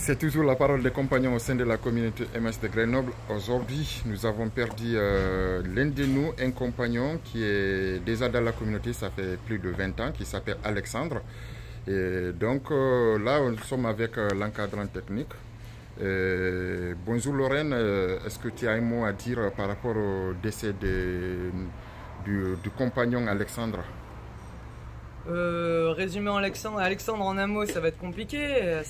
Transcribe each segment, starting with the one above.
C'est toujours la parole des compagnons au sein de la communauté MS de Grenoble. Aujourd'hui, nous avons perdu l'un de nous, un compagnon qui est déjà dans la communauté, ça fait plus de 20 ans, qui s'appelle Alexandre. Et donc là, nous sommes avec l'encadrant technique. Bonjour Lorraine, est-ce que tu as un mot à dire par rapport au décès du compagnon Alexandre? Résumer Alexandre en un mot, ça va être compliqué.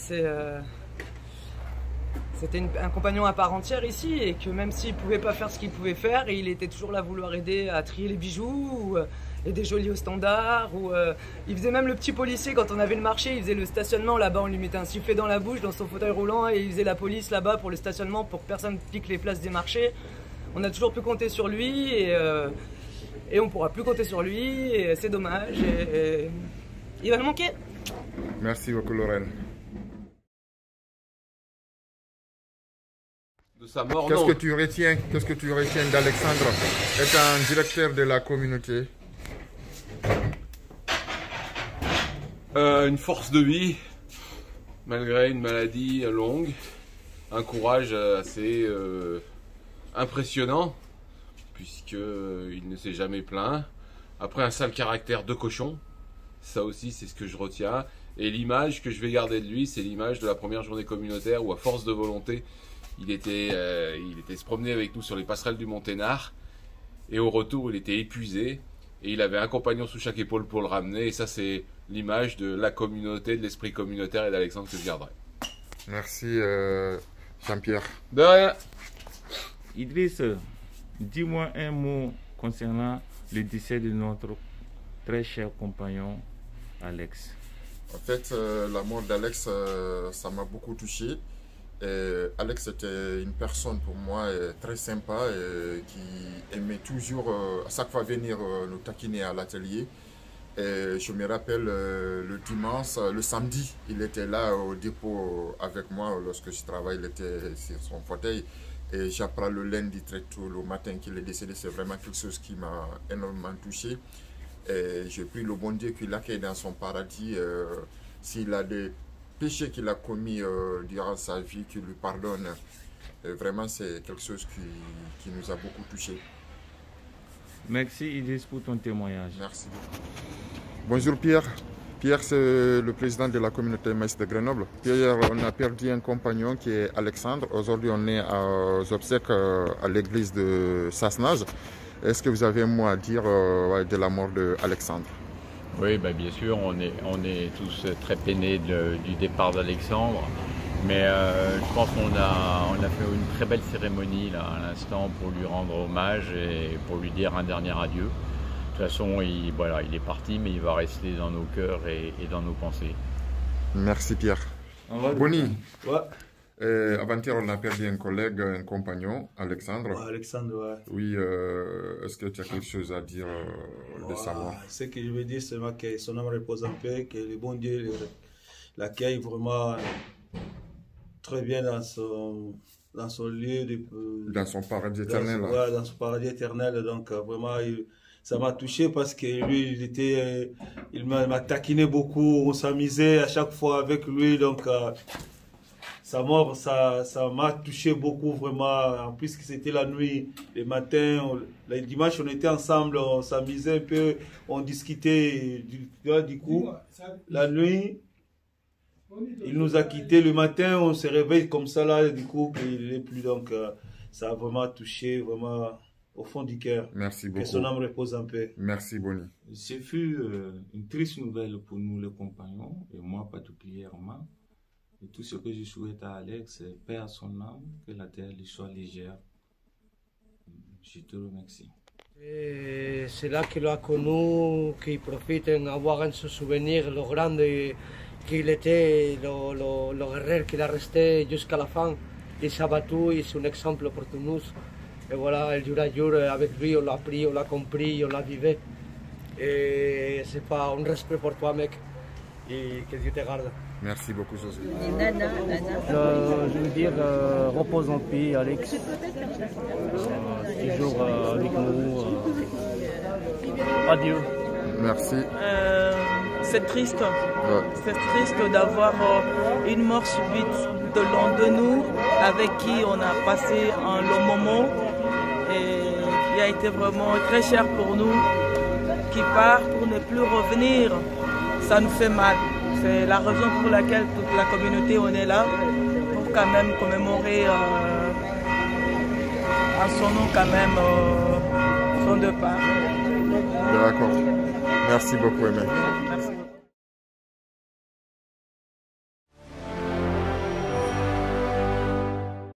C'était un compagnon à part entière ici, et que même s'il ne pouvait pas faire ce qu'il pouvait faire, il était toujours là à vouloir aider à trier les bijoux, ou aider Jolie au standard, il faisait même le petit policier quand on avait le marché, il faisait le stationnement là-bas, on lui mettait un sifflet dans la bouche, dans son fauteuil roulant, et il faisait la police là-bas pour le stationnement, pour que personne pique les places des marchés. On a toujours pu compter sur lui, et on ne pourra plus compter sur lui, et c'est dommage, et il va nous manquer. Merci beaucoup Lorraine. De sa mort, Qu'est-ce que tu retiens d'Alexandre étant directeur de la communauté? Une force de vie, malgré une maladie longue, un courage assez impressionnant, puisqu'il ne s'est jamais plaint. Après, un sale caractère de cochon, ça aussi c'est ce que je retiens. Et l'image que je vais garder de lui, c'est l'image de la première journée communautaire où, à force de volonté, il était se promener avec nous sur les passerelles du Monténard, et au retour il était épuisé et il avait un compagnon sous chaque épaule pour le ramener, et ça c'est l'image de la communauté, de l'esprit communautaire et d'Alexandre que je garderai. Merci Jean-Pierre. De rien. Idriss, dis-moi un mot concernant le décès de notre très cher compagnon Alex. En fait, la mort d'Alex, ça m'a beaucoup touché. Alex était une personne pour moi très sympa, qui aimait toujours à chaque fois venir nous taquiner à l'atelier. Je me rappelle le dimanche, le samedi, il était là au dépôt avec moi lorsque je travaille, il était sur son fauteuil. Et j'apprends le lundi très tôt le matin qu'il est décédé. C'est vraiment quelque chose qui m'a énormément touché. J'ai pris le bon Dieu qui l'accueille dans son paradis. S'il a des péché qu'il a commis durant sa vie, qu'il lui pardonne. Vraiment, c'est quelque chose qui nous a beaucoup touchés. Merci Idriss pour ton témoignage. Merci. Bonjour Pierre. Pierre, c'est le président de la communauté MS de Grenoble. Pierre, on a perdu un compagnon qui est Alexandre. Aujourd'hui, on est aux obsèques à l'église de Sassenage. Est-ce que vous avez un mot à dire de la mort d'Alexandre? Oui, bah bien sûr, on est tous très peinés du départ d'Alexandre, mais je pense qu'on a fait une très belle cérémonie là à l'instant pour lui rendre hommage et pour lui dire un dernier adieu. De toute façon, il est parti, mais il va rester dans nos cœurs et dans nos pensées. Merci Pierre. Bonnie. Ouais. Avant-hier, on a perdu un collègue, un compagnon, Alexandre. Ouais, Alexandre, ouais. Oui, est-ce que tu as quelque chose à dire de sa mort? Ce que je veux dire, c'est que son âme repose en paix, que le bon Dieu l'accueille vraiment très bien dans son lieu. Dans son paradis éternel. Ouais, dans son paradis éternel. Donc, vraiment, ça m'a touché parce que lui, il m'a taquiné beaucoup, on s'amusait à chaque fois avec lui. Donc, sa mort, ça m'a touché beaucoup, vraiment. En plus, que c'était la nuit, le matin, le dimanche, on était ensemble, on s'amusait un peu, on discutait. Du coup, la nuit, il nous a quittés. Le matin, on se réveille comme ça, là, du coup, il n'est plus. Donc, ça a vraiment touché, vraiment, au fond du cœur. Merci beaucoup. Que son âme repose en paix. Merci, Bonnie. Ce fut une triste nouvelle pour nous, les compagnons, et moi particulièrement. Et tout ce que je souhaite à Alex, c'est paix à son âme, que la terre lui soit légère. Je te remercie. C'est là qu'il a connu, qu'il profite d'avoir en son souvenir le grand qu'il était, le guerrier qu'il a resté jusqu'à la fin. Il s'est battu, il est un exemple pour tous nous. Et voilà, le jour à jour, avec lui, on l'a appris, on l'a compris, on l'a vécu. Et c'est pas un respect pour toi, mec. Et que Dieu te garde. Merci beaucoup, José. Je veux dire, repose en paix, Alex. Toujours avec nous. Adieu. Merci. C'est triste. Ouais. C'est triste d'avoir une mort subite de l'un de nous avec qui on a passé un long moment et qui a été vraiment très cher pour nous, qui part pour ne plus revenir. Ça nous fait mal. C'est la raison pour laquelle toute la communauté on est là, pour quand même commémorer en son nom quand même son départ. D'accord. Merci beaucoup, Aimé. Merci.